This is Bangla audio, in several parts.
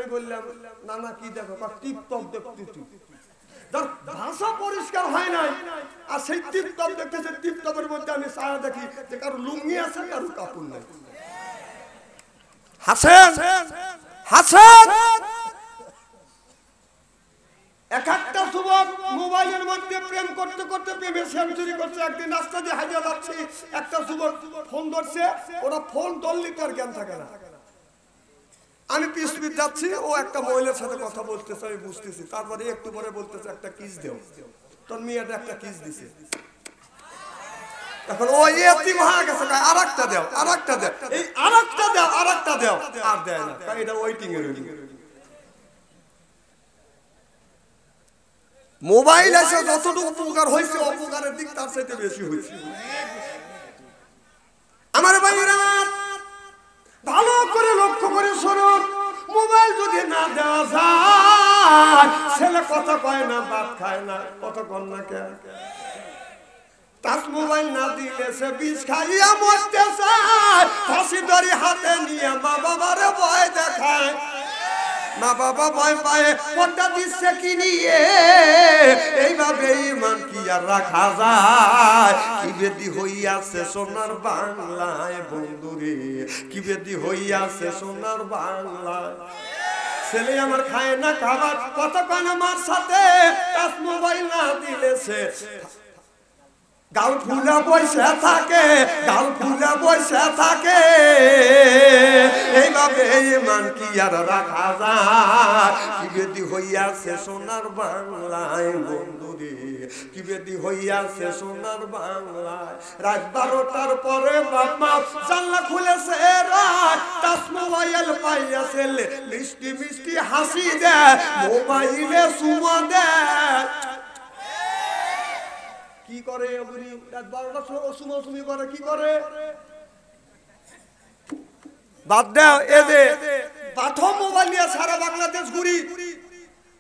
আমি বললাম না না কি দেখো, টিপটপ দেখতেছি। ভাষা পরিষ্কার হয় নাই, আর সেই টিপটপ দেখতেছে, টিপটপের মধ্যে আমি ছায়া দেখি যে কারো লুঙ্গি আছে, কারো কাপড় নাই। হাসেন হাসেন। এক একটা যুবক মোবাইলের মধ্যে প্রেম করতে করতে প্রেমে সেঞ্চুরি করছে। একদিন রাস্তা দিয়ে হাজিয়া যাচ্ছি, একটা যুবক ফোন ধরছে, ওরা ফোন ধরলে তার জ্ঞান থাকে না। আমি পিছপিট যাচ্ছি, ও একটা মহিলার সাথে কথা বলতেছে, আমি বুঝতেছি। তারপরে একটু পরে বলতেছে একটা কিস দেও, তোর মেয়েটা একটা কিস দিছে। এখন ও এতিম হয়ে গেছে, আর একটা দেও, আর একটা দেও, এই আর একটা দেও, আর একটা দেও, আর দেয় না, এটা ওয়েটিং এর। মোবাইল এসে যতটুকু উপকার হয়েছে, অপকারের দিক তার চাইতে বেশি হয়েছে। আমার ভাইরা ভালো করে লক্ষ্য করে শুনুন, মোবাইল যদি না দেওয়া যায়, ছেলে কথা কয় না, ভাত খায় না, কথা কন না কেন? তার মোবাইল না দিলে সে বিষ খাইয়া মরতে চায়, ফাঁসি দড়ি হাতে নিয়ে মা বাবারে ভয় দেখায়। মা বাবা ভয় পায়, পর্দা দিচ্ছে কি নিয়ে, এইভাবে ইমান কি আর রাখা যায়? কি বেদি হইয়াছে সোনার বাংলায় বন্ধুরে, কি বেদি হইয়াছে সোনার বাংলায়। ছেলে আমার খায় না খাবার, কত কান আমার সাথে, তার মোবাইল না দিলে সে গাল ফুলে বসে থাকে, গাল ফুলে বসে থাকে। এইভাবে ইমান কি আর রাখা যায়? কি বেদি হইয়াছে সোনার বাংলায় বন্ধুরে, কি বেদি হইয়াছে সোনার বাংলায়। রাত 12টার পরে বাবা জানলা খুলেছে, রাত টাচ মোবাইল পাইয়াছে, মিষ্টি মিষ্টি হাসি দেয়, মোবাইলে চুমা দেয়। কি করে রাত 12টার সময় সুমসুমি করে, কি করে? বাদ দাও, এ যে প্রথম মোবাইল নিয়ে সারা বাংলাদেশ ঘুরি,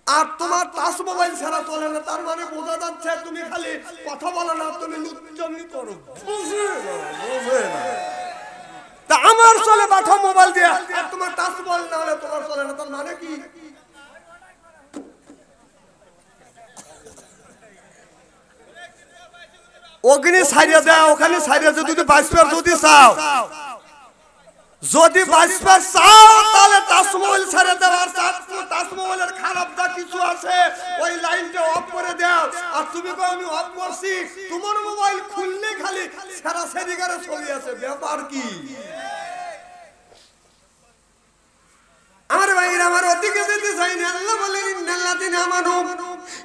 আর তোমার টাচ মোবাইল ছাড়া চলে না। তার মানে বোঝা যাচ্ছে তুমি খালি কথা বলো না, তুমি লুচ্চমি করো। বুঝে না তা আমার চলে প্রথম মোবাইল দিয়ে, আর তোমার টাচ মোবাইল না হলে তোমার চলে না। তার মানে কি? অগ্নি ছাইড়ে দেয়, ওখানে ছাইড়ে যদি বাঁচবার যদি চাও, যদি বাঁচবার চাও তাহলে টাচ মোবাইল ছেড়ে দাও। আর টাচ মোবাইলের খারাপ যা কিছু আছে ওই লাইনটা অফ করে দাও। আর তুমি কো আমি অফ করছি, তোমার মোবাইল খুললে খালি সারা সেদিকারে ছবি আছে, ব্যাপার কি? আমার ভাইরা আমার ওদিকে যেতে চাই না। আল্লাহ বলেন ইন্নাল্লাযিনা আমানু,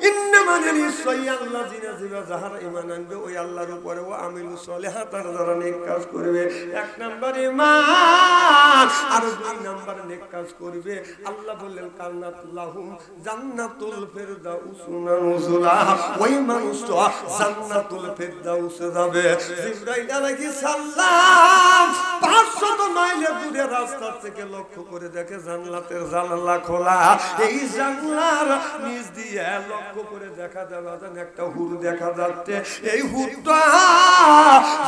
ইন্নামা নিশ্চয়ই আল্লাযিনা যারা ঈমান আনবে ওই আল্লাহর উপরে, ও আমিলুস সলিহাত, যারা নেক কাজ করবে। এক নাম্বার ঈমান, আর দুই নাম্বার নেক কাজ করবে। আল্লাহ বললেন কান্নাত লাহুম জান্নাতুল ফিরদাউস নুজুলা, ওই মানুষটা জান্নাতুল ফিরদাউসে যাবে। জিবরাইল আলাইহিস সালাম 500 মাইল দূরে রাস্তা থেকে লক্ষ্য করে দেখে জান্নাতের জানালা খোলা। এই জানলার নিচ দিয়ে লক্ষ্য করে দেখা যাবে একটা হুর দেখা যাচ্ছে। এই হুরটা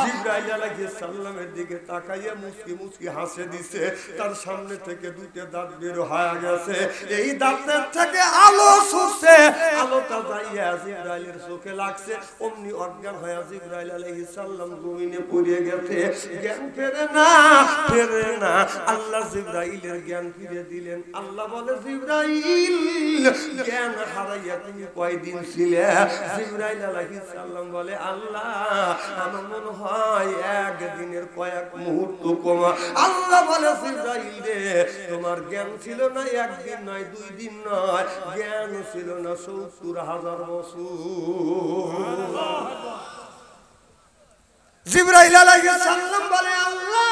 জিবরাইল আলাইহিস সালামের দিকে তাকাইয়া মুচকি মুচকি হাসে দিছে। তার সামনে থেকে দুইটা দাঁত বের হয়ে গেছে, এই দাঁতের থেকে আলো ছুটছে। আলোটা যাইয়া জিবরাইলের চোখে লাগছে, অমনি অজ্ঞান হয়ে জিবরাইল আলাইহিস সালাম জমিনে পড়ে গেছে। জ্ঞান ফেরে না, ফেরে না। আল্লাহ জিবরাইলের জ্ঞান ফিরে দিলেন। আল্লাহ বলে জিবরাইল জ্ঞান হারাইয়া তুমি কয়দিন ছিলে? জিবরাইল আলাইহিস সালাম বলে আল্লাহ আমার মনে হয় একদিনের কয়েক মুহূর্ত কম। আল্লাহ বলে জিবরাইল রে তোমার জ্ঞান ছিল না একদিন নয়, 2 দিন নয়, জ্ঞান ছিল না 70,000 বছর। জিবরাইল আলাইহিস সালাম বলে আল্লাহ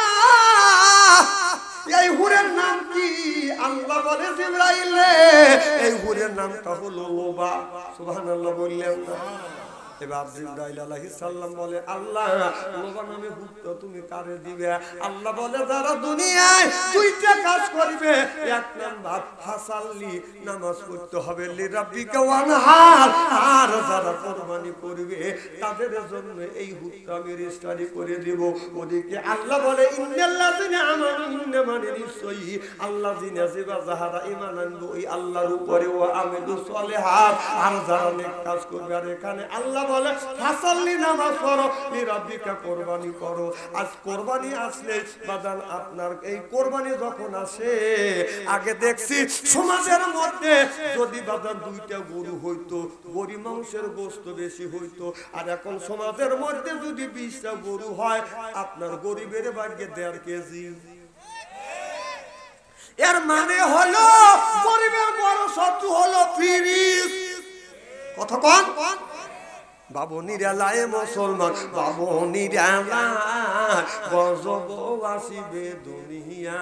এই হুরের নাম কি? আল্লাহ বলে জিবরাইল এই হুরের নামটা হলো লোবা। সুবহানাল্লাহ বললেন না? এবার জিবরাইল আলাইহিস সালাম বলে আল্লাহ লোবা নামে হুরটা তুমি কারে দিবে? আল্লাহ বলে যারা দুনিয়ায় দুইটা কাজ করবে, এক নাম্বার বান্দা ফাসাল্লি নামাজ পড়তে হবে লিরাব্বিকা ওয়ানহার। আর যারা কুরবানি করবে তাদের জন্য এই হুকটা আমি রেজিস্ট্রি করে দেব। ওদিকে আল্লাহ বলে ইন্নাল্লাযিনা আমানু ইন্নামানে নিশ্চয়ই আল্লাযিনা যাহারা ঈমান আনবে ওই আল্লাহর উপরে ওয়া আমিলুস সলিহাত আর যারা নেক কাজ করবে। আর এখানে আল্লাহ বলে ফাসাল্লি নামাজ পড়ো লিরাব্বিকা কুরবানি করো। আজ কুরবানি আসলে বাদান আপনার এই কুরবানি যখন আসে আগে দেখছি সমাজের মধ্যে যদি বাদান দুইটা গরু হইতো গরিব মানুষের গোশত বেশি হইতো। আর এখন সমাজের মধ্যে যদি 20টা গরু হয় আপনার গরিবের ভাগ্যে 1.5 কেজি। এর মানে হলো গরিবের বড় শত্রু হলো ফিরিস। কথা কোন বাবনিরা লায়ে মুসলমান বাবনিরা গজব আসিবে দুনিয়া।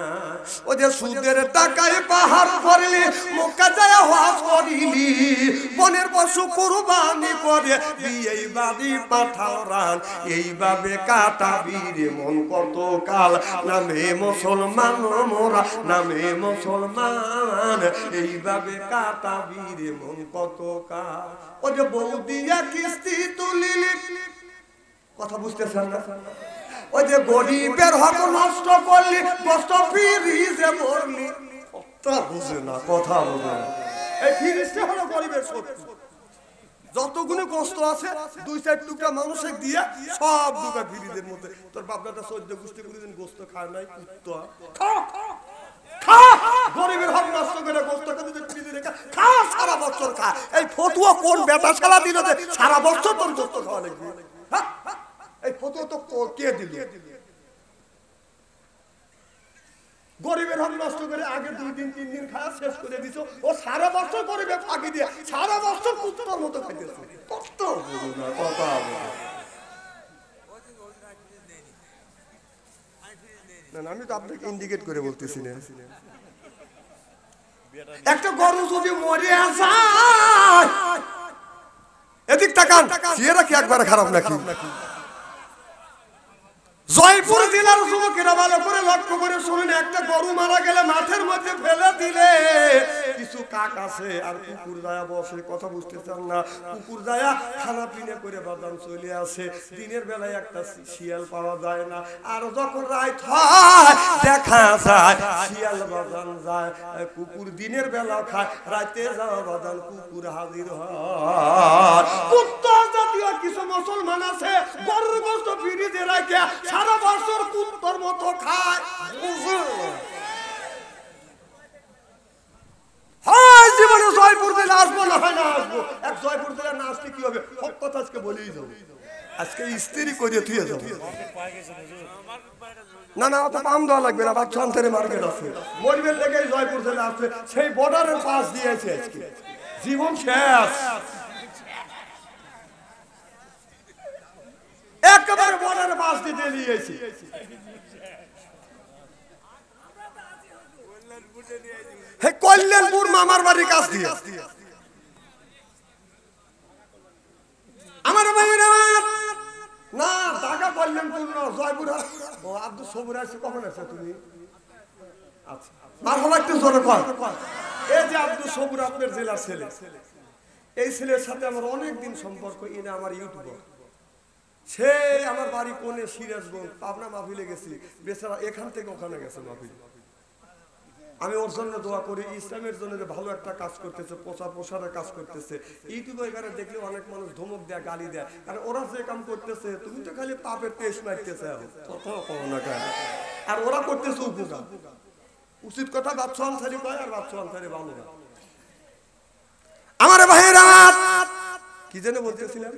ও যে সুদের টাকায় পাহাড় করলি মক্কা যায় হজ করিলি বনের পশু কুরবানি করে বিয়ে বাড়ি পাঠাও রান এইভাবে কাটাবি রে মন কত কাল নামে মুসলমান মোরা নামে মুসলমান এইভাবে কাটাবি রে মন কত কাল। ও যে বৌদিয়া কিস্তি তুলিলি কথা বুঝতেছেন না? ওই যে গরিবের হক নষ্ট করলি কষ্ট ফিরিজে ভরলি কথা বুঝে না কথা বুঝে না। এই ফিরিজটা হলো গরিবের শত্রু। যতগুলো কষ্ট আছে 2-4 টুকরা মানুষের দিয়ে সব দুটা ফিরিজের মধ্যে। তোর বাপদাদা 14 গোষ্ঠী কোনদিন গোস্ত খায় নাই কুত্তা খা খা গরিবের হক নষ্ট করে গোস্ত খেতে ফিরিজে রেখে খা সারা বছর খা। এই ফতুয়া কোন বেটা শালা দিল যে সারা বছর তোর গোস্ত খাওয়া লাগবে? এই ফতুয়া তো কে দিল? গরিবের হক নষ্ট করে আগে 2 দিন 3 দিন খাওয়া শেষ করে দিছো। ও সারা বছর গরিবে ফাঁকি দিয়ে সারা বছর কুত্তার মতো খাইতেছে। কত বলো না কথা বলো না। আমি তো আপনাকে ইন্ডিকেট করে বলতেছি না। একটা গরু যদি মরে যায় এদিক তাকান চেহারা কি একবারে খারাপ নাকি? জয়পুর জেলার যুবকেরা ভালো করে লক্ষ্য করে শুনুন। একটা গরু মারা গেলে মাঠের মধ্যে ফেলে দিলে কিছু কাক আছে আর কুকুর যায়া বসে। কথা বুঝতেছেন না? কুকুর যায়া খানা পিনা করে বাদাম চলে আসে। দিনের বেলায় একটা শিয়াল পাওয়া যায় না। আর যখন রাত হয় দেখা যায় শিয়াল বাদাম যায়। কুকুর দিনের বেলা খায় রাতে যাওয়া বাদাম কুকুর হাজির হয়। কুত্তা জাতীয় কিছু মুসলমান আছে গরুর গোশত ফ্রিজে রাখে সারা বছর কুত্তার মতো খায়। হয় জীবনে জয়পুর জেলা আসবো না হয় না আসবো। এক জয়পুর জেলা না আসলে কি হবে? সব কথা আজকে বলেই যাবো। আজকে স্ত্রী করে থুয়ে যাবো। না না অত পাম দেওয়া লাগবে না। বাচ্চা অন্তরে মার্কেট আছে মরিবের লেগে জয়পুর জেলা আসছে। সেই বর্ডারের পাশ দিয়েছে আজকে জীবন শেষ। একেবারে বর্ডারের পাশ দিয়ে দিয়েছি। কল্যাণপুর মামার বাড়ির কাছ দিয়ে আমার ভাইরা না ঢাকা কল্যাণপুর না জয়পুর। ও আব্দুল সবুর আছে কখন আছে তুমি? আচ্ছা আর হলো একটু জোরে কর। এই যে আব্দুল সবুর আপনার জেলার ছেলে। এই ছেলের সাথে আমার অনেক দিন সম্পর্ক। ইনি আমার ইউটিউবার। সে আমার বাড়ি কোনে সিরাজগঞ্জ পাবনা মাহফিলে গেছি। বেচারা এখান থেকে ওখানে গেছে মাহফিল। আমি ওর জন্য দোয়া করি ইসলামের জন্য ভালো একটা কাজ করতেছে প্রচার প্রসারের কাজ করতেছে। ইউটিউবে এখানে দেখলে অনেক মানুষ ধমক দেয় গালি দেয়। কারণ ওরা যে কাম করতেছে তুমি তো খালি পাপের টেস্ট মারতেছে আর ওরা করতেছে উপকার। উচিত কথা বাচ্চা আনসারি পায় আর বাচ্চা আনসারি ভালো না। আমার ভাইয়েরা কি যেন বলতেছিলাম?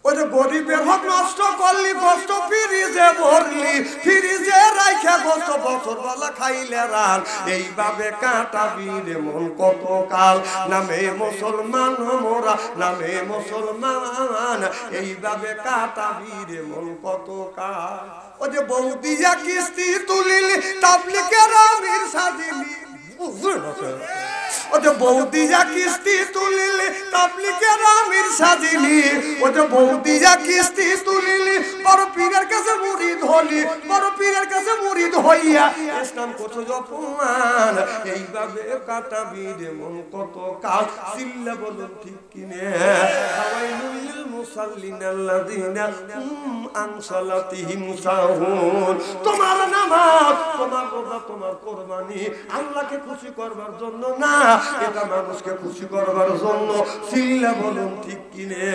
ওই যে গরিবের হক নষ্ট করলি গোশত ফ্রিজে ভরলি ফ্রিজে রাইখা গোশত বছর বেলা খাইলে রান এইভাবে কাটাবি রে মন কত কাল নামে মুসলমান মোরা নামে মুসলমান এইভাবে কাটাবি রে মন কত কাল। ওই যে বৌদিয়া কিস্তি তুলিলি তাবলিগের আমির সাজিলি ওতে বৌদিয়া কিস্তি তুলিলি তাবলিগের আমির সাজিলি ওতে বৌদিয়া কিস্তি তুলিলি বড় পীরের কাছে মুরিদ হলি বড় পীরের কাছে মুরিদ হইয়া ইসলাম কত অপমান এইভাবে কাটাবি রে মন কত কাল চিল্লা বলুন ঠিক কিনে হাওয়াইলুল মুসাল্লিন আল্লাযিনা আন সালাতিহিম সাহুন তোমার নামাজ তোমার রোজা তোমার কুরবানি আল্লাহকে খুশি করবার জন্য না এটা মানুষকে খুশি করবার জন্য চিল্লা বলুন ঠিক কিনে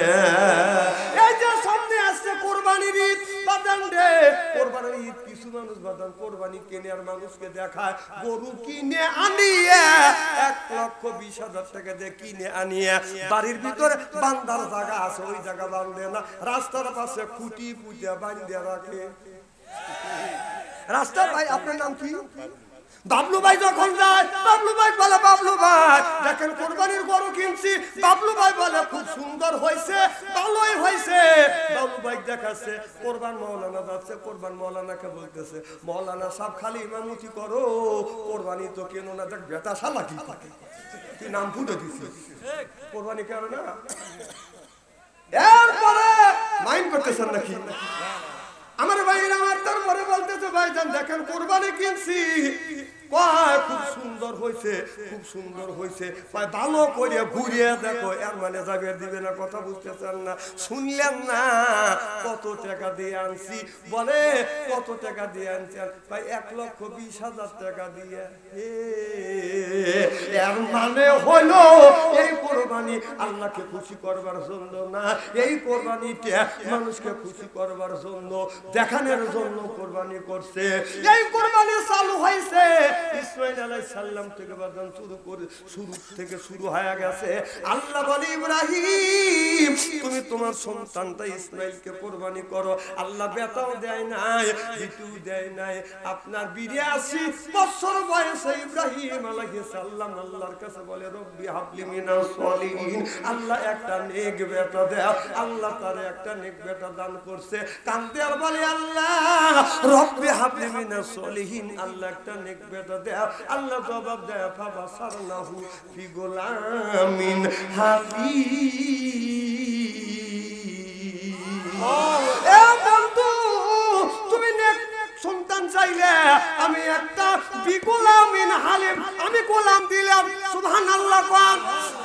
এই যে সামনে আসছে কুরবানির ঈদ বাদান রে কুরবানির ঈদ কিছু মানুষ বাদান কুরবানি কিনে আর মানুষকে দেখায় গরু কিনে আনিয়ে 1,20,000 টাকা দিয়ে কিনে আনিয়ে বাড়ির ভিতরে বান্দার জায়গা আছে ওই জায়গা বাঁধে না রাস্তার পাশে খুঁটি পুঁতে বাঁধে রাখে রাস্তা ভাই আপনার নাম কি বাবলু ভাই যখন যায় বাবলু ভাই বলে বাবলু ভাই দেখেন কুরবানির গরু কিনছি বাবলু ভাই বলে খুব সুন্দর হয়েছে ভালোই হয়েছে বাবলু ভাই দেখাচ্ছে কোরবান মাওলানা যাচ্ছে কোরবান মাওলানাকে বলতেছে মাওলানা সব খালি ইমামতি করো কোরবানি তো কেন না দেখ বেটা শালা কি থাকে কি নাম ফুটে দিছি কোরবানি কেন না এরপরে মাইন্ড করতেছেন নাকি আমার ভাইরা আমার তারপরে বলতেছে ভাইজান দেখেন কুরবানি কিনছি কয় খুব সুন্দর হয়েছে খুব সুন্দর হয়েছে ভাই ভালো করে ঘুরিয়ে দেখো এর মানে যাবে দিবে না কথা বুঝতেছেন না শুনলেন না কত টাকা দিয়ে আনছি বলে কত টাকা দিয়ে আনছেন ভাই 1,20,000 টাকা দিয়ে এর মানে হলো এই কুরবানি আল্লাহকে খুশি করবার জন্য না এই কুরবানিতে মানুষকে খুশি করবার জন্য দেখানোর জন্য কুরবানি করছে এই কুরবানি চালু হয়েছে ইসমাঈল আলাইহিস সালাম থেকে বাদান শুরু হয়ে গেছে আল্লাহ বলে ইব্রাহিম তুমি তোমার সন্তানটা ইসমাঈলকে কুরবানি করো আল্লাহ বেটাও দেয় নাই বিটু দেয় নাই আপনার 82 বছর বয়সে ইব্রাহিম আলাইহিস সালাম আল্লাহর কাছে বলে রব্বি হাবলি মিনাস সলিহিন আল্লাহ একটা নেক বেটা দাও আল্লাহ তারে একটা নেক বেটা দান করছে কান্দে আর বলে আল্লাহ রব্বি হাবলি মিনাস সলিহিন আল্লাহ একটা নেক বেটা দাও আল্লাহ জবাব দেয় ফাবাসারনাহু ফি গোলামিন হাফিজ এ বন্ধু তুমি নেক সন্তান চাইলে আমি একটা বিগোলামিন হালিম আমি গোলাম দিলাম সুবহানাল্লাহ কোন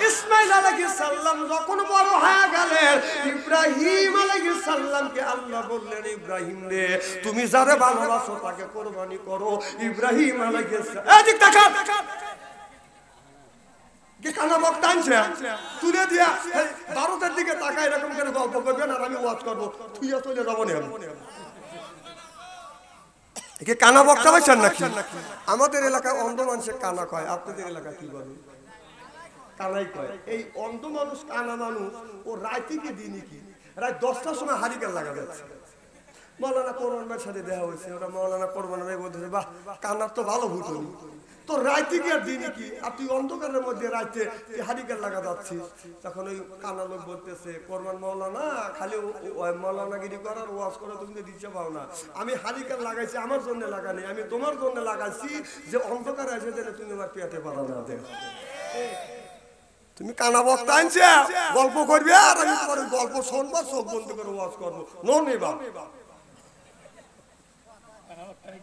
ইসমাঈল আলাইহিস সালাম যখন বড় হয়ে গেলেন ইব্রাহিম আলাইহিস সালামকে আল্লাহ বললেন ইব্রাহিম রে তুমি যারে ভালোবাসো তাকে কুরবানি করো ইব্রাহিম আলাইহিস সালাম এদিক তাকা কি কানা বক্তা আনছে তুলে দিয়া ভারতের দিকে তাকায় এরকম করে গল্প করবেন আর আমি ওয়াজ করব তুই চলে যাব না একে কানা বক্তা পাইছেন নাকি আমাদের এলাকায় অন্ধ মানুষের কানা কয় আপনাদের এলাকায় কি বলে কানাই কয় এই অন্ধ মানুষ কানা মানুষ ও রাতে কি দিনই কি রাত 10টার সময় হারিকেন লাগা যাচ্ছে মাওলানা কোরবান ভাইয়ের সাথে দেখা হয়েছে ওরা মাওলানা কোরবান ভাই বলতেছে বাহ কানার তো ভালো ভুটনি তো রাতে কি আর দিনই কি আর তুই অন্ধকারের মধ্যে রাতে হারিকেন লাগা যাচ্ছিস তখন ওই কানা লোক বলতেছে কোরবান মাওলানা খালি মাওলানাগিরি করার ওয়াজ করে তুমি দিচ্ছে পাও না আমি হারিকেন লাগাইছি আমার জন্য লাগানি আমি তোমার জন্য লাগাইছি যে অন্ধকার এসে দিলে তুমি আমার পেটে পারা না দেখ তুমি কানা বক্তা আনছে গল্প করবে আর আমি তোমার গল্প শুনবো চোখ বন্ধ করে ওয়াজ করবো নো নেবা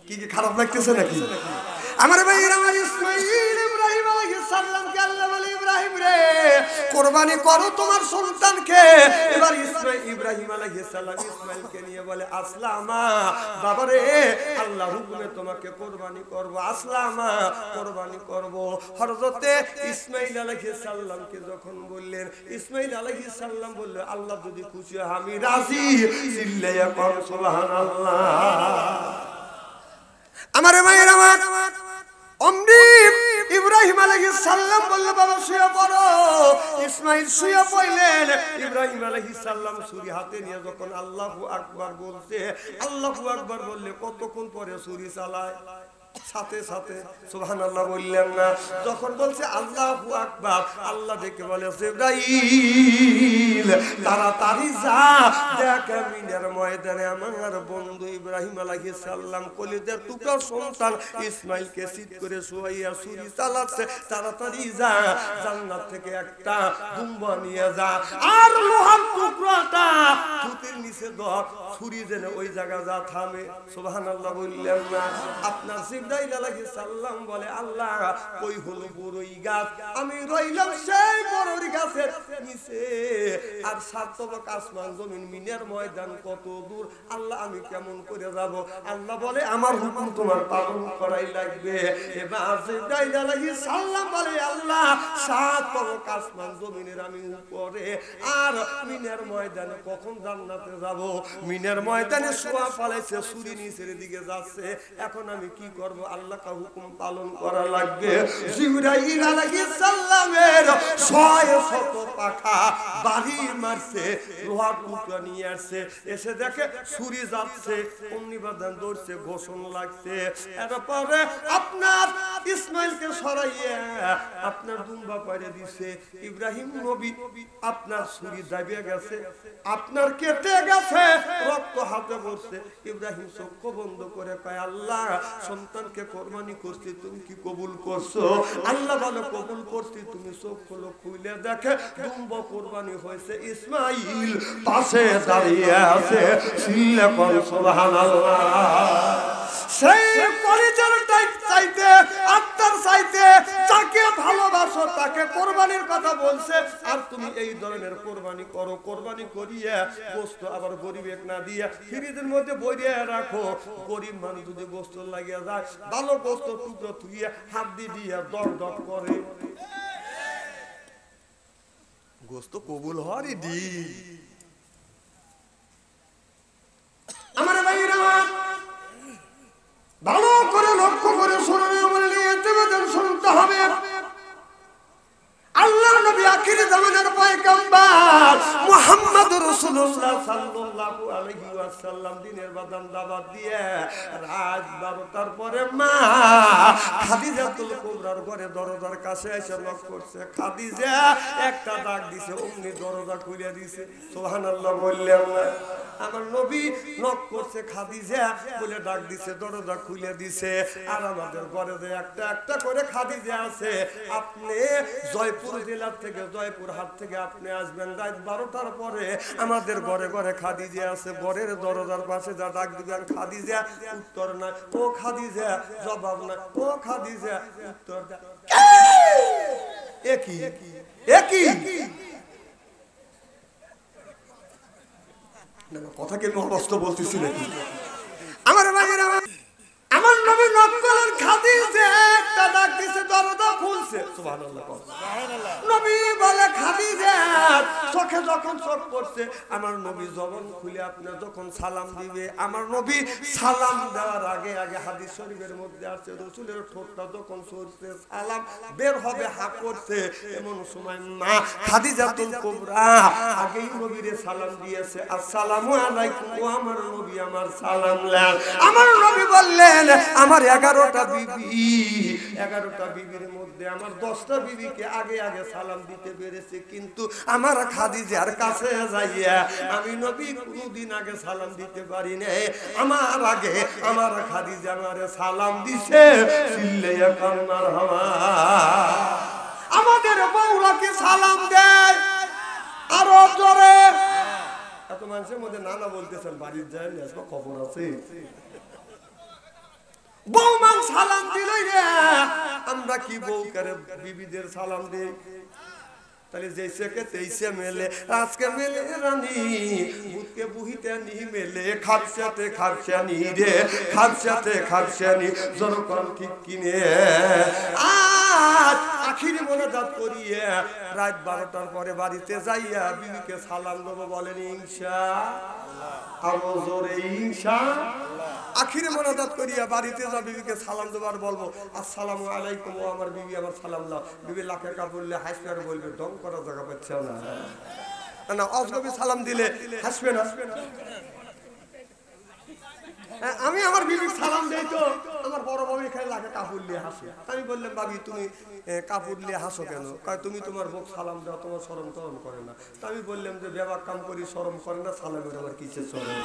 কি কি খারাপ লাগতেছে নাকি আমার ভাই আমার ইসমাঈল ইব্রাহিম আলাইহিস সালামকে আল্লাহ বলে ইব্রাহিম রে কুরবানি করো তোমার সন্তানকে এবার ইব্রাহিম আলাইহিস সালাম ইসমাঈলকে নিয়ে বলে আসলামা বাবা রে আল্লাহর হুকুমে তোমাকে কুরবানি করব আসলামা কুরবানি করব হযরতে ইসমাঈল আলাইহিস সালামকে যখন বললেন ইসমাঈল আলাইহিস সালাম বলল আল্লাহ যদি খুশি হয় আমি রাজি চিল্লায়া কর সুবহানাল্লাহ আমার ভাইয়ের আমার অমনি ইব্রাহিম আলাইহিস সালাম বলল বাবা শুয়ে পড়ো ইসমাঈল শুয়ে পড়লেন ইব্রাহিম আলাইহিস সালাম ছুরি হাতে নিয়ে যখন আল্লাহু আকবার বলতে আল্লাহু আকবার বললে কতক্ষণ পরে ছুরি চালায় সাথে সাথে সুবহানাল্লাহ বললেন না। যখন বলছে আল্লাহু আকবার, আল্লাহ দেখে বলে জিবরাইল তাড়াতাড়ি যা, দেখ মিনার ময়দানে আমার বন্ধু ইব্রাহিম আলাইহিস সালাম কলিজার টুকরা সন্তান ইসমাইলকে সিট করে শুয়াইয়া ছুরি চালাচ্ছে। তাড়াতাড়ি যা, জান্নাত থেকে একটা দুম্বা নিয়ে যা, আর লোহার টুকরাটা থুতির নিচে ধর, ছুরি যেন ওই জায়গা যা থামে। সুবহানাল্লাহ বললেন না। আপনার জিবরাইল আলাইহিস সালাম বলে আল্লাহ কই হলো বড়ই গাছ, আমি রইলাম সেই বড়ই গাছের নিচে, আর সাতবক আসমান জমিন মিনার ময়দান কত দূর, আল্লাহ আমি কেমন করে যাব? আল্লাহ বলে আমার হুকুম তোমার পালন করাই লাগবে। এবার জিবরাইল আলাইহিস সালাম বলে আল্লাহ সাতবক আসমান জমিনের আমি উপরে, আর মিনার ময়দানে কখন জান্নাতে যাব? মিনার ময়দানে শোয়া পালাইছে, ছুরি নিচের দিকে যাচ্ছে, এখন আমি কি করব? আল্লাহ কা হুকুম পালন করা লাগবে। জিবরাইল আলাইহিস সালামের 600 পাখা বাড়ি মারছে, লোহার টুকরা নিয়ে আসছে, এসে দেখে ছুরি যাচ্ছে, অগ্নিবাদান ধরছে, ঘোষণ লাগছে। এরপরে আপনার ইসমাইলকে সরাইয়া আপনার দুম্বা পাড়ে দিছে। ইব্রাহিম নবী আপনার ছুরি দাবিয়ে গেছে, আপনার কেটে গেছে, রক্ত হাতে পড়ছে। ইব্রাহিম চক্ষু বন্ধ করে কয় আল্লাহ সন্তানকে কোরবানি করছি, তুমি কি কবুল করছো? আল্লাহ বলে কবুল করছি। তুমি চোখ খোলো, খুলে দেখে দুম্বা কোরবানি হয়েছে, ইসমাইল পাশে দাঁড়িয়ে আছে। চিল্লা কর সুবহানাল্লাহ। সেই কলিজার চাইতে আত্মার চাইতে যাকে ভালোবাসো তাকে কোরবানির কথা বলছে, আর তুমি এই ধরনের কোরবানি করো। কোরবানি করিয়ে গোশত আবার গরিবের না দিয়ে ফ্রিজের মধ্যে বইয়ে রাখো। গরিব মানুষ যদি গোশত লাগিয়ে যায়, ভালো গোশত টুকরো থুইয়ে হাত দিয়ে দর দর করে, গোশত কবুল হওয়ারই দি। আমার ভাইরা ভালো করে লক্ষ্য করে শুনুন, আমার নিয়ত শুনতে হবে। আল্লাহর নবী আখির জামানার পয়গম্বর মুহাম্মদুর রাসূলুল্লাহ সাল্লাল্লাহু আলাইহি ওয়াসাল্লাম দিনের বাদাম দাওয়াত দিয়ে রাত 12টার পরে মা খাদিজাতুল কুবরার ঘরে দরজার কাছে এসে নক করছে। খাদিজা একটা ডাক দিছে, অমনি দরজা খুলে দিছে। সুবহানাল্লাহ বললেন না। আমার নবী নক করছে, খাদিজা বলে ডাক দিছে, দরজা খুলে দিছে। আর আমাদের ঘরে যে একটা একটা করে খাদিজা আছে, আপনি জয়পুর জেলার থেকে, জয়পুর হাট থেকে আপনি আসবেন রাত 12টার পরে, আমাদের ঘরে ঘরে খাদিজা আছে। ঘরের দরজার পাশে যা ডাক দিবেন, খাদিজা উত্তর নাই, ও খাদিজা জবাব নাই, ও খাদিজা উত্তর দেয়। একই একই কথা কি মহস্ত বলতেছি নাকি? আমার ভাইয়েরা, আমার নবী নক করলেন, খাদিজা একটা ডাক দিছে, দরজা খুলছে। সুবহানাল্লাহ। নবী বলে খাদিজা চোখে যখন চোখ পড়ছে, আমার নবী জবান খুলে আপনার যখন সালাম দিবে, আমার নবী সালাম দেওয়ার আগে আগে হাদিস শরীফের মধ্যে আছে রাসূলের ঠোঁটটা যখন সরছে, সালাম বের হবে হা করছে, এমন সময় মা খাদিজাতুল কুবরা আগেই নবীরে সালাম দিয়েছে, আসসালামু আলাইকুম। ও আমার নবী আমার সালাম নেন। আমার নবী বললেন আমার 11টা বিবি, 11টা বিবির মধ্যে আমার 10টা বিবিকে আগে আগে সালাম দিতে পেরেছে, কিন্তু আমার খাদিজার কাছে যাইয়া আমি নবী কোনদিন আগে সালাম দিতে পারি না। আমার আগে আমার খাদিজা আমারে সালাম দিছে। চিল্লাইয়া কান মারহাবা। আমাদের বউরা কি সালাম দেয় আরো জোরে? এত মানুষের মধ্যে নানা বলতেছেন, বাড়ির যায় না খবর আছে, বৌমান সালাম দিলই রে। আমরা কি বউ করে বিবিদের সালাম দেই? তাহলে যেইসে তেইসে মেলে, আজকে মেলে রানী বুকে বুহিতে নি মেলে, খাপসাতে খাপসানি রে, খাপসাতে খাপসানি জনকন ঠিক কিনে। আজ আখিরি মোনাজাত করিয়ে রাত 12টার পরে বাড়িতে যাইয়া বিবিকে সালাম দেবো, বলেন ইনশাআল্লাহ। আরো জোরে ইনশাআল্লাহ। আখিরে মোনাজাত করিয়া বাড়িতে যা বিবিকে সালাম দেবার বলবো, আসসালামু আলাইকুম। ও আমার বিবি আমার সালাম দাও। বিবি লাখে কাপড়লে হাসবে আর বলবে, ডং করা জায়গা পাচ্ছে না না, অজগবি সালাম দিলে হাসবে না। আমি আমার বিবিকে সালাম দেই তো আমার বড় বাবু এখানে লাগে কাপড় নিয়ে হাসে। আমি বললাম ভাবি তুমি কাপড় নিয়ে হাসো কেন? তুমি তোমার বুক সালাম দাও, তোমার শরম টরম করে না। তা আমি বললাম যে বেবাক কাম করি শরম করে না, সালামের আবার কিসের শরম?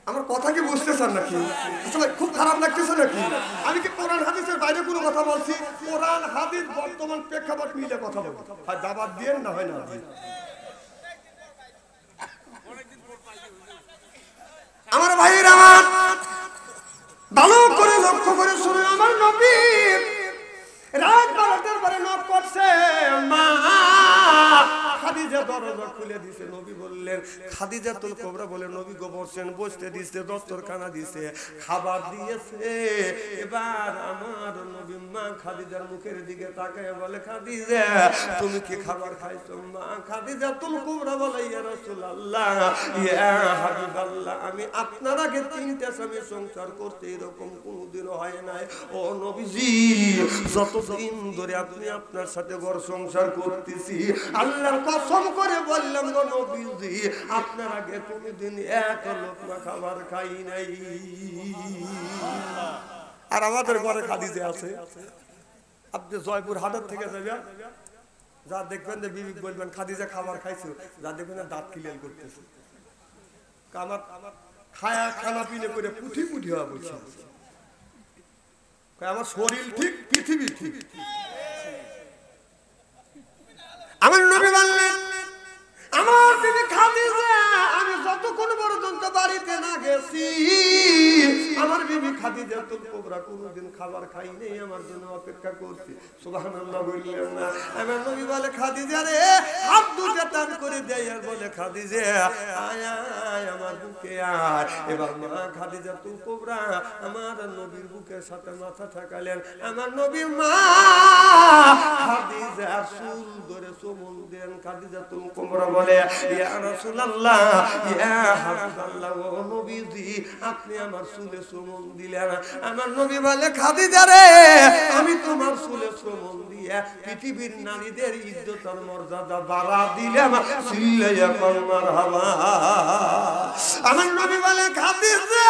আমার কথা কি বুঝতেছেন নাকি? আসলে খুব খারাপ লাগতেছে নাকি? আমি কি কোরআন হাদিসের বাইরে কোনো কথা বলছি? কোরআন হাদিস বর্তমান প্রেক্ষাপট মিলে কথা বলবো, আর দাবাত দিয়ে না হয় না দিয়ে। আমার ভাইয়ের আমার ভালো করে লক্ষ্য করে শুনে, আমার নবী রাত 12টার পরে নক করছে, মা খাদিজা দরজা খুলে দিছে। নবী বললেন, খাদিজাতুল কুবরা বলে নবী গো বসেন, বসতে দিছে, দস্তরখানা দিছে, খাবার দিয়েছে। এবার আমার নবী মা খাদিজার মুখের দিকে তাকায় বলে, খাদিজা তুমি কি খাবার খাইছো? মা খাদিজাতুল কুবরা বলে, ইয়া রাসূলুল্লাহ, ইয়া হাবিবাল্লাহ, আমি আপনার আগে 3টা স্বামী সংসার করতে এরকম কোনোদিনও হয় নাই। ও নবীজি, যতদিন ধরে আপনি আপনার সাথে ঘর সংসার করতেছি, আল্লাহর কসম করে বললাম গো নবীজি, আপনার আগে কোনোদিন এক লোকমা খাবার খাই নাই। আর আমাদের ঘরে খাদিজা আছে। আপনি জয়পুর হাটের থেকে যাবেন, যা দেখবেন যে বিবি বলবেন খাদিজা খাবার খাইছো, যা দেখবেন দাঁত ক্লিয়ার করতেছে, আমার খায়া খানা পিনে করে পুঠি পুঠি হওয়া বলছে। আমার শরীর ঠিক, পৃথিবী ঠিক। আমার নবী বললেন, আমার বিবি খাদিজা আমি যতক্ষণ পর্যন্ত বাড়িতে না গেছি, আমার বিবি খাদিজাতুল কুবরা কোনদিন খাবার খাই নাই, আমার জন্য অপেক্ষা করছে। সুবহানাল্লাহ বললেন না? আমার নবী বলে, খাদিজা রে, হাত দুটো টান করে দেয় আর বলে, খাদিজা আয় আয় আমার বুকে আয়। এবার মা খাদিজাতুল কুবরা আমার নবীর বুকের সাথে মাথা ঠেকালেন। আমার নবীর মা খাদিজা চুল ধরে চুমুন দেন। খাদিজাতুল কুবরা বলে, ইয়া রাসূলুল্লাহ, ইয়া হাবিবাল্লাহ, ও নবীজি আপনি আমার চুলে চুমুন দিলেন। আমার নবী বলে, খাদিজা রে, আমি তোমার চুলে চুমুন দিয়ে পৃথিবীর নারীদের ইজ্জত আর মর্যাদা বাড়া দিলাম, চিল্লাইয়া কর মারহাবা। আমার নবী বলে, খাদিজা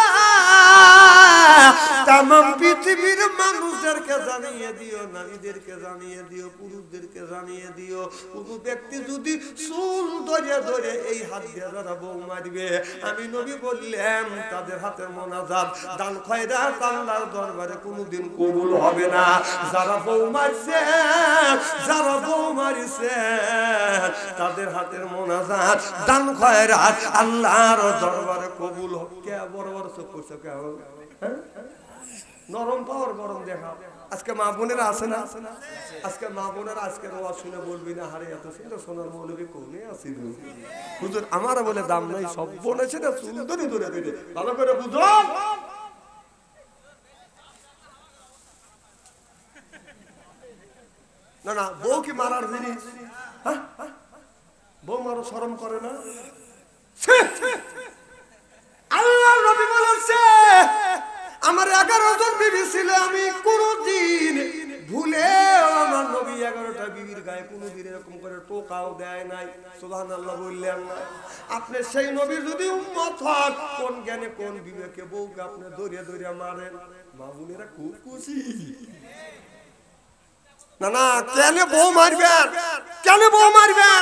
তামাম পৃথিবীর মানুষদেরকে জানিয়ে দিও, নারীদেরকে জানিয়ে দিও, পুরুষদেরকে জানিয়ে দিও, কোন ব্যক্তি যদি চুল ধরে ধরে এই হাত দিয়ে যারা বউ মারবে, আমি নবী বললাম তাদের হাতের মোনাজাত দান খয়রাত আল্লাহর দরবারে কোনোদিন কবুল হবে না। যারা বউ মারছে, যারা বউ মারছে, তাদের হাতের মোনাজাত দান খয়রাত আল্লাহর দরবারে কবুল হবে। কে বড় বড় চোখ করছে, কে নরম পাওয়ার গরম দেখা। আজকে মা বোনেরা আছে না? আজকে মা বোনেরা আজকে ওয়াজ শুনে বলবি না, হারে এত সুন্দর সোনার মৌলবী কোনে আসিল হুজুর, আমার বলে দাম নাই, সব বোন আছে না চুল ধরে ধরে ধরে, ভালো করে বুঝো। না না, বউ কি মারার জিনিস? বউ মারো শরম করে না? আল্লাহ নবী বলেছে, আমার 11 জন বিবি ছিল, আমি কোনদিন ভুলে আমার নবী 11টা বিবির গায়ে কোনদিন এরকম করে টোকাও দেয় নাই। সুবহানাল্লাহ বললেন না? আপনি সেই নবী যদি উম্মত হন, কোন জ্ঞানে কোন বিবেকে বউকে আপনি ধরে ধরে মারেন? মা বোনেরা খুব খুশি। না না, কেন বউ মারবেন? কেন বউ মারবেন?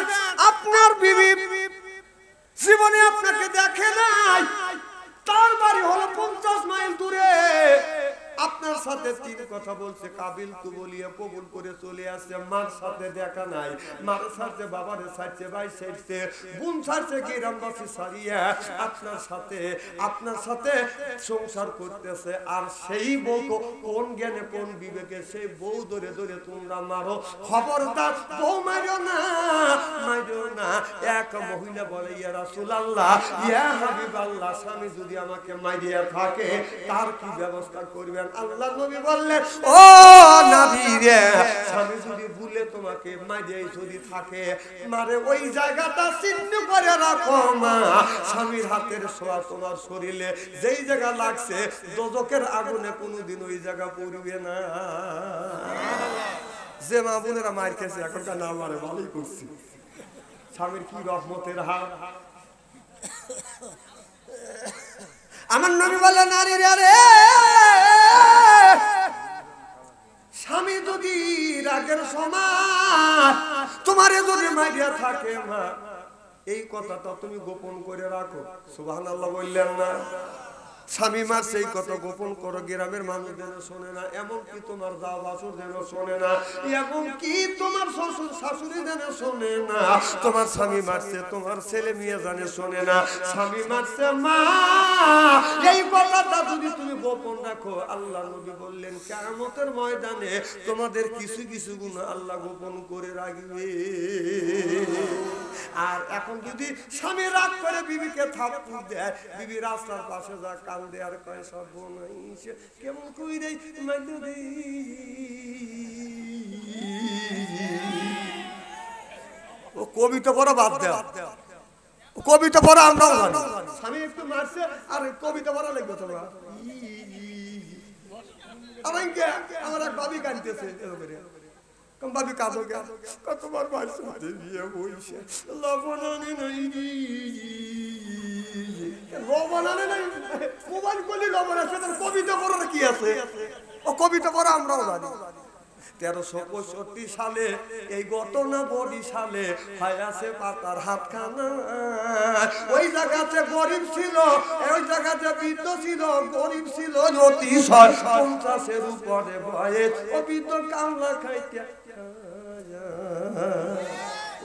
আপনার বিবি জীবনে আপনাকে দেখে নাই, তার বাড়ি হলো 50 মাইল দূরে, আপনার সাথে 3 কথা বলছে, কাবিল তু বলিয়ে কবুল করে চলে আসছে। মার সাথে দেখা নাই, মার সাথে বাবারে সাথে ভাই সাথে বোন সাথে গ্রামবাসী সারিয়া আপনার সাথে সংসার করতেছে। আর সেই বউ কোন জ্ঞানে কোন বিবেকে সেই বউ ধরে ধরে তোমরা মারো? খবরদার বউ মারো না, মারো না। এক মহিলা বলে, ইয়া রাসূলুল্লাহ, ইয়া হাবিবাল্লাহ, স্বামী যদি আমাকে মারিয়া থাকে তার কি ব্যবস্থা করবেন? আল্লাহ নবী বললেন, ও নবী রে, স্বামী যদি ভুলে তোমাকে মারিয়ে যদি থাকে, মারে ওই জায়গাটা চিহ্ন করে রাখো মা। স্বামীর হাতের ছোঁয়া তোমার শরীরে যেই জায়গা লাগছে, দোজখের আগুনে কোনোদিন ওই জায়গা পড়বে না। যে মা বোনেরা মার খেয়েছে এখনকার না মারে, ভালোই করছি। স্বামীর কি রহমতের হাত। আমার নবী বলে নারীরা রে, স্বামী যদি রাগের সময় তোমারে যদি মাইয়া থাকে মা, এই কথাটা তুমি গোপন করে রাখো। সুবহানাল্লাহ বললেন না? স্বামী মার সেই কথা গোপন করো, গ্রামের মানুষ যেন শোনে না, এমনকি তোমার দাও বাসুর যেন শোনে না, এমনকি তোমার শ্বশুর শাশুড়ি যেন শোনে না। তোমার স্বামী মারছে তোমার ছেলে মেয়ে জানে শোনে না, স্বামী মারছে মা, এই কথাটা যদি তুমি গোপন রাখো, আল্লাহ নবী বললেন কিয়ামতের ময়দানে তোমাদের কিছু কিছু গুনাহ আল্লাহ গোপন করে রাখবে। আর এখন যদি স্বামী রাগ করে বিবিকে থাপ্পড় দেয়, বিবি রাস্তার পাশে যা কান্দে আর কয় সব বনাইস কেমন কই রে মাইদু রে। ও কবিতা পড়া বাদ দেও, কবিতা পড়া আমরাও জানি। স্বামী একটু মারছে আর কবিতা পড়া লাগবে তোমার। আমার এক ভাবি কাঁদতেছে, ভাবি কাঁদো কে? তোমার ভাইয়ের সাথে বিয়ে হইছে, লবণ আনে নাই, লবণ আনে নাই, মোবাইল করলে লবণ আছে, কবিতা পড়ার কি আছে? ও কবিতা পড়া আমরাও জানি। 1365 সালে এই ঘটনা বরিশালে হায়াছে পাতার হাতখানা। ওই জায়গাতে গরিব ছিল, ওই জায়গাতে বৃদ্ধ ছিল, গরিব ছিল অতিশয়, 50-এর উপরে বয়স, ও বৃদ্ধ কামলা খাইতে।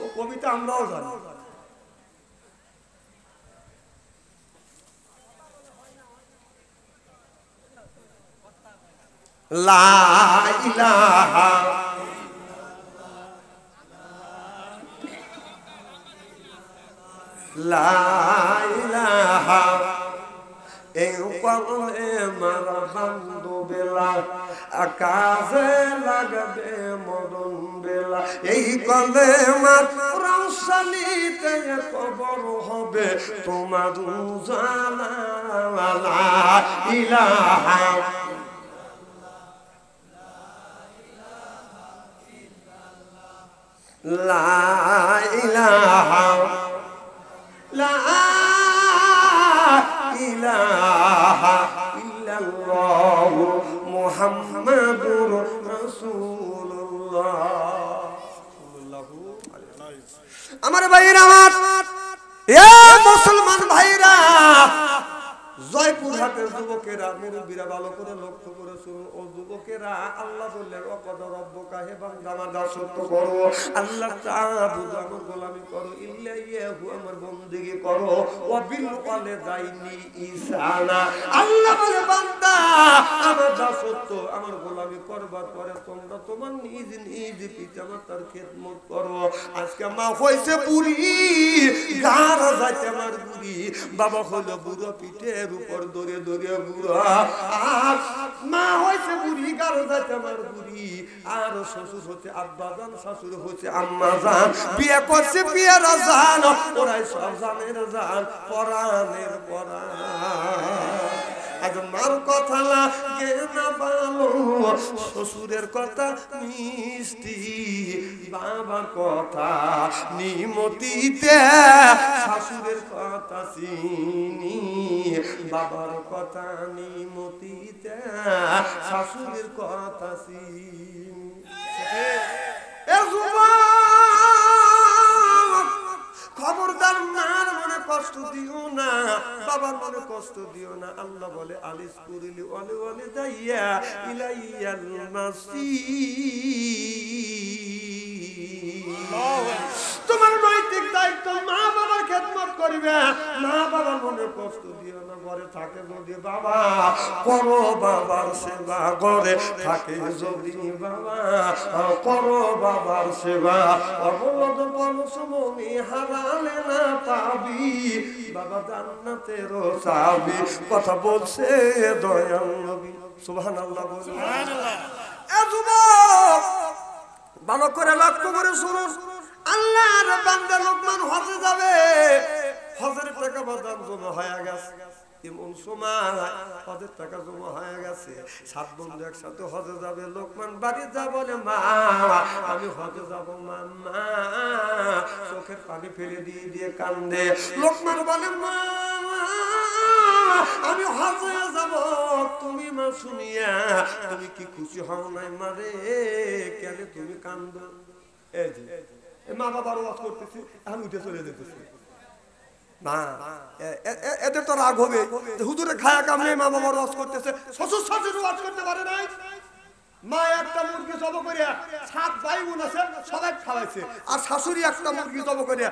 ও কবিতা আমরাও জানি। লা ইলাহা লা ইলাহা, এই কলমে মারা বান্দু বেলা আকাশে লাগবে মরণ বেলা। এই কলমে রৌশনীতে কবর হবে তোমার উজালা। লা ইলাহা লা ইলাহা লা ইলাহা ইল্লাল্লাহ মুহাম্মাদুর রাসূলুল্লাহ। আমার ভাইরা, আমার এ মুসলমান ভাইরা, জয়পুরহাটের যুবকেরা, মুরব্বীরা ভালো করে লক্ষ্য করে শুনুন। ও যুবকেরা, আল্লাহ বললেন ওয়াকাদ রাব্বুকা, হে বান্দা আমার দাসত্ব করো, আল্লাহ তাআবুদ, আমার গোলামি করো, ইল্লাহু, আমার বندگی করো, ওয়া বিল ওয়ালিদাইনি ইহসানা। আল্লাহ বলে বান্দা আমার দাসত্ব আমার গোলামি করবার পরে তোমরা তোমার নিজ নিজ পিতামাতার খেদমত করো। আজকে মা হইছে বুড়ি, গার যাইতে আমার বুড়ি, বাবা হলো বুড়ো, পিঠের উপর দরে দরে বুড়া, আর মা হইছে বুড়ি, গার যাইতে আমার বুড়ি, আর শ্বশুর হচ্ছে আব্বা জান, শাশুড় হচ্ছে আম্মা জান, বিয়ে করছে বিয়েরা জান, ওরাই সব জানের জান, পরাণের পরাণ। আজ মার কথা লাগে না ভালো, শ্বশুরের কথা মিষ্টি, বাবার কথা নিমতিতে, শাশুড়ের কথা চিনি, বাবার কথা নিমতিতে, শাশুড়ের কথা চিনি। খবরদার, মার মনে কষ্ট দিও না, বাবার মনে কষ্ট দিও না। আল্লাহ বলে আলিস কুরিলি ওয়ালি ওয়ালি দাইয়া ইলাইয়াল মাসির। তোমার নৈতিক দায়িত্ব মা বাবার খেদমত করবে, মা বাবার মনে কষ্ট দিও না। ঘরে থাকে যদি বাবা করো বাবার সেবা, ঘরে থাকে যদি বাবা করো বাবার সেবা, অবলদ পরশমনি হারালে না পাবি, বাবা জান্নাতের চাবি। কথা বলছে দয়াল নবী, সুবহানাল্লাহ বলে। সুবহানাল্লাহ। এ যুবক, ভালো করে লক্ষ্য করে শুনুন। আল্লাহর বান্দা লোকমান হজে যাবে, হজের টাকা বাদাম জমা হয়ে গেছে, এমন সময় হজের টাকা জমা হয়ে গেছে, 7 বন্ধু একসাথে হজে যাবে। লোকমান বাড়ি যা বলে, মা আমি হজে যাব মা, মা চোখের পানি ফেলে দিয়ে দিয়ে কান্দে। লোকমান বলে, মা আমি হজে যাব, তুমি মা শুনিয়া তুমি কি খুশি হও নাই মারে, কেন তুমি কান্দো? এই যে মা বাবার ওয়াজ করতেছি, আমি উঠে চলে যেতেছি না, এদের তো রাগ হবে, হুজুরে খায়া কামড়ে মা বাবার ওয়াজ করতেছে, শ্বশুর শাশুড়ি ওয়াজ করতে পারে নাই। মা একটা মুরগি জব করে 7 ভাই বোন আছে সবাই খাওয়াইছে, আর শাশুড়ি একটা মুরগি জব করে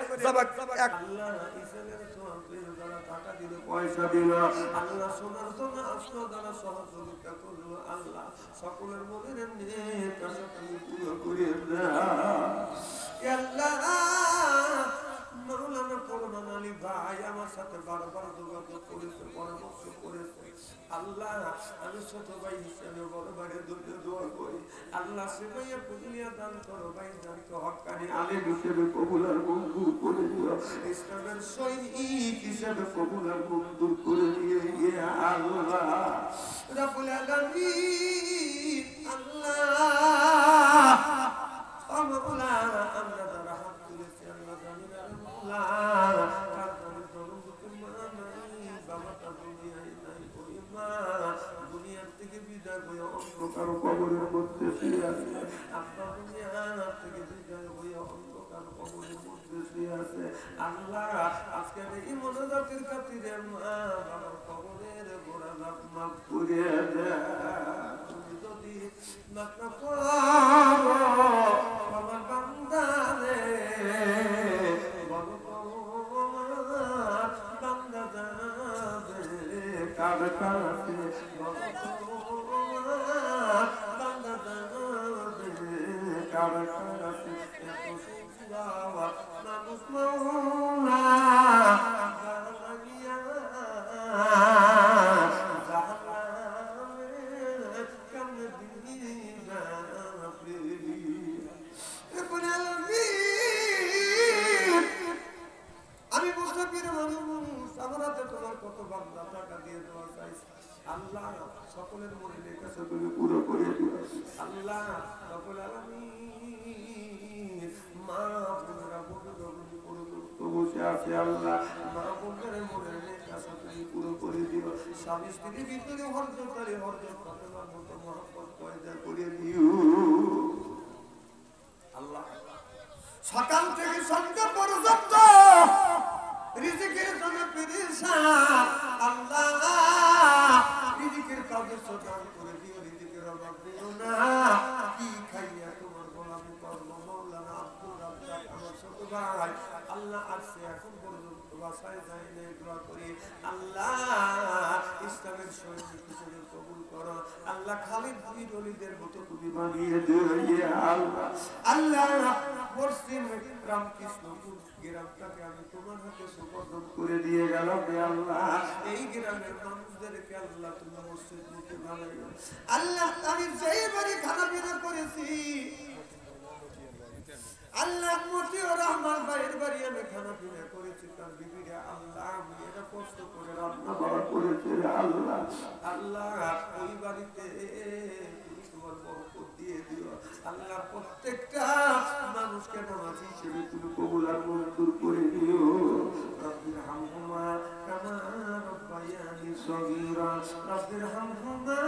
টাকা দিল, পয়সা দিল, আল্লাহ সোনার জন্য আসলো, যারা সহযোগিতা করলো, আল্লাহ সকলের মনের নেক আশা তুমি পুরো করে দাও। আল্লাহ মাওলানা ফরমান আলী ভাই আমার সাথে বারবার যোগাযোগ করেছে, পরামর্শ করেছে। আল্লাহ আমি ছোট ভাই হিসেবে বড় ভাইয়ের জন্য দোয়া করি, আল্লাহ সে ভাইয়া পুজলিয়া দান করো, ভাই জানকে হক্কানি আলেম হিসেবে কবুল আর মঞ্জুর করে দিও, ইসলামের সৈনিক হিসেবে কবুল আর মঞ্জুর করে দিয়ে ইয়া আল্লাহ রাব্বুল আলামিন। আল্লাহ আমরা যারা হাত তুলেছি আল্লাহ জানি না, বাবাটা দুনিয়ায় নাই, ওই মা দুনিয়ার থেকে বিদায় হয়ে অন্ধকার কবরের মধ্যে শুয়ে আছে, আব্বা দুনিয়ার থেকে বিদায় হয়ে অন্ধকার কবরের মধ্যে শুয়ে আছে। আল্লাহ আজকে এই মনোজাতির খাতিরে মা বাবার কবরের গোড়া মাফ করে দেয়, তুমি যদি মাফ না করো আমার বান্দারে বড় বান্দা যাবে কার কাছে, বান্দা যাবে কার কাছে, মানুষ মৌলা আমি মুসাফির মানুষ, আমার হাতে তোমার কত বান্দা টাকা দিয়ে দেওয়া চাইছে, আল্লাহ সকলের মনে কাছে তুমি পুরো করে দিও। আল্লাহ সকল আলামিন মা বোনেরা বসে আছে, আল্লাহ মা বোনের মনে কাছে তুমি পুরো করে দিও, স্বামী স্ত্রীর ভিতরে হরজতারে হরজত তোমার মতো মহব্বত পয়দা করে দিও। আল্লাহ সকাল থেকে সন্ধ্যা পর্যন্ত রিজিকের জন্য পেরেশান, আল্লাহ রিজিকের কাজে সদান করে দিও, রিজিকের অভাব দিও না। কি খাইয়া তোমার গোলামি করব মাওলানা আব্দুর রাজ্জাক আমার ছোট ভাই, আল্লাহ আসছে এখন পর্যন্ত বাসায় যায় না, দোয়া করি আল্লাহ ইসলামের সৈনিক হিসেবে কবুল করো, আল্লাহ খালিদ বিন ওলীদের মতো তুমি বানিয়ে দিও ইয়া আল্লাহ। আল্লাহ পশ্চিম রামকৃষ্ণপুর গ্রামটাকে আমি তোমার হাতে সুপর্দ করে দিয়ে গেলাম হে আল্লাহ, এই গ্রামের মানুষদেরকে আল্লাহ তুমি মসজিদ মুখে বানাইও। আল্লাহ আমি যেই বাড়ি খানা পিনা করেছি আল্লাহ মতিউর রহমান ভাইয়ের বাড়ি আমি খানা পিনা করেছি, তার বিবিরা আল্লাহ আমি এটা কষ্ট করে রান্না বাড়া করেছি আল্লাহ, আল্লাহ ওই বাড়িতে তোমার বরকত দিয়ে দিও আল্লাহ, প্রত্যেকটা মানুষকে নামাজ হিসেবে তুমি কবুল আর মঞ্জুর করে দিও। রব্বির হামহুমা কামা রব্বায়ানি সগীরা, রব্বির হামহুমা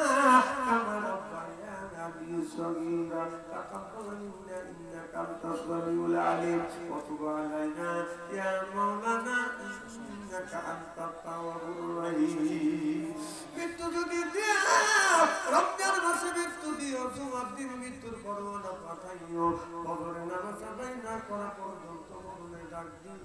কামা রব্বায়ানি সগীরা, তাকাব্বাল মিন্না ইন্নাকা আনতাস সামিউল আলিম ওয়া তুব আলাইনা ইয়া মাওলানা ইন্নাকা আনতাত তাওয়াবুর রহিম। মৃত্যু যদি দাও রমজান মাসে মৃত্যু দিও, জুমার দিন মৃত্যুর পরোয়ানা পাঠাইও, কবরে নামাজ আদায় না করা পর্যন্ত মরণে ডাক দিও